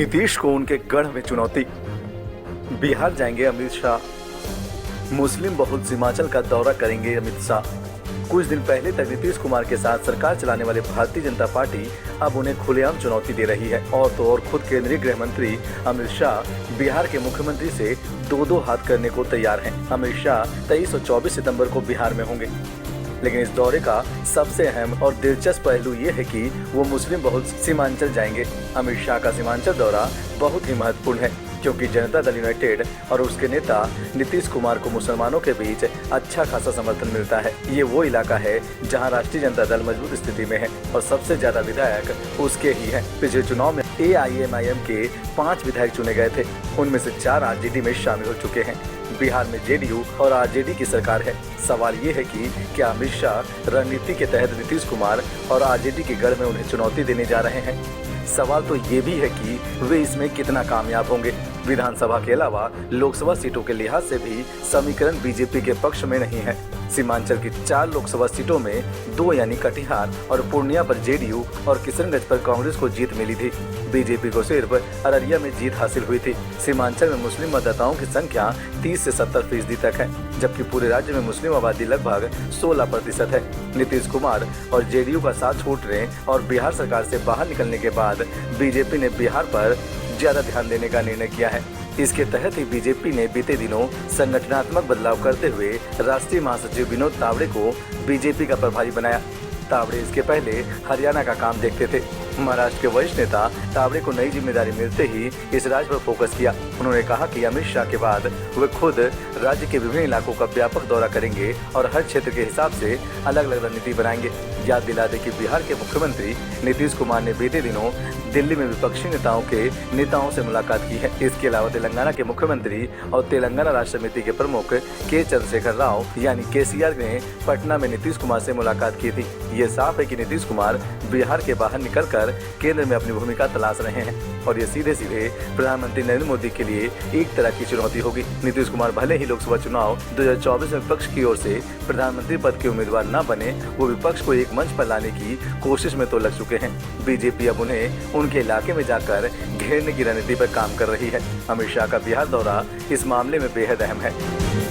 नीतीश को उनके गढ़ में चुनौती। बिहार जाएंगे अमित शाह। मुस्लिम बहुल सीमांचल का दौरा करेंगे अमित शाह। कुछ दिन पहले तक नीतीश कुमार के साथ सरकार चलाने वाले भारतीय जनता पार्टी अब उन्हें खुलेआम चुनौती दे रही है। और तो और खुद केंद्रीय गृह मंत्री अमित शाह बिहार के मुख्यमंत्री से दो हाथ करने को तैयार हैं। अमित शाह 23 और 24 सितंबर को बिहार में होंगे। लेकिन इस दौरे का सबसे अहम और दिलचस्प पहलू ये है कि वो मुस्लिम बहुल सीमांचल जाएंगे। अमित शाह का सीमांचल दौरा बहुत ही महत्वपूर्ण है, क्योंकि जनता दल यूनाइटेड और उसके नेता नीतीश कुमार को मुसलमानों के बीच अच्छा खासा समर्थन मिलता है। ये वो इलाका है जहां राष्ट्रीय जनता दल मजबूत स्थिति में है और सबसे ज्यादा विधायक उसके ही हैं। पिछले चुनाव में AIMIM के 5 विधायक चुने गए थे, उनमें से 4 RJD में शामिल हो चुके हैं। बिहार में JDU और RJD की सरकार है। सवाल ये है कि क्या अमित शाह रणनीति के तहत नीतीश कुमार और RJD के गढ़ में उन्हें चुनौती देने जा रहे हैं। सवाल तो ये भी है कि वे इसमें कितना कामयाब होंगे। विधानसभा के अलावा लोकसभा सीटों के लिहाज से भी समीकरण बीजेपी के पक्ष में नहीं है। सीमांचल की 4 लोकसभा सीटों में 2 यानी कटिहार और पूर्णिया पर JDU और किशनगंज पर कांग्रेस को जीत मिली थी। बीजेपी को सिर्फ अररिया में जीत हासिल हुई थी। सीमांचल में मुस्लिम मतदाताओं की संख्या 30 से 70% तक है, जबकि पूरे राज्य में मुस्लिम आबादी लगभग 16% है। नीतीश कुमार और JDU का साथ छूटने और बिहार सरकार से बाहर निकलने के बाद बीजेपी ने बिहार पर ज्यादा ध्यान देने का निर्णय किया है। इसके तहत ही बीजेपी ने बीते दिनों संगठनात्मक बदलाव करते हुए राष्ट्रीय महासचिव विनोद तावड़े को बीजेपी का प्रभारी बनाया। तावड़े इसके पहले हरियाणा का काम देखते थे। महाराष्ट्र के वरिष्ठ नेता तावड़े को नई जिम्मेदारी मिलते ही इस राज्य पर फोकस किया। उन्होंने कहा कि अमित शाह के बाद वे खुद राज्य के विभिन्न इलाकों का व्यापक दौरा करेंगे और हर क्षेत्र के हिसाब से अलग अलग रणनीति बनाएंगे। याद दिला दें कि बिहार के मुख्यमंत्री नीतीश कुमार ने बीते दिनों दिल्ली में विपक्षी नेताओं से मुलाकात की है। इसके अलावा तेलंगाना के मुख्यमंत्री और तेलंगाना राष्ट्र समिति के प्रमुख के चंद्रशेखर राव यानी KCR ने पटना में नीतीश कुमार से मुलाकात की थी। ये साफ है कि नीतीश कुमार बिहार के बाहर निकलकर केंद्र में अपनी भूमिका तलाश रहे हैं और ये सीधे प्रधानमंत्री नरेंद्र मोदी के लिए एक तरह की चुनौती होगी। नीतीश कुमार भले ही लोकसभा चुनाव 2024 में विपक्ष की ओर से प्रधानमंत्री पद के उम्मीदवार न बने, वो विपक्ष को एक मंच पर लाने की कोशिश में तो लग चुके हैं। बीजेपी अब उन्हें उनके इलाके में जाकर घेरने की रणनीति पर काम कर रही है। अमित शाह का बिहार दौरा इस मामले में बेहद अहम है।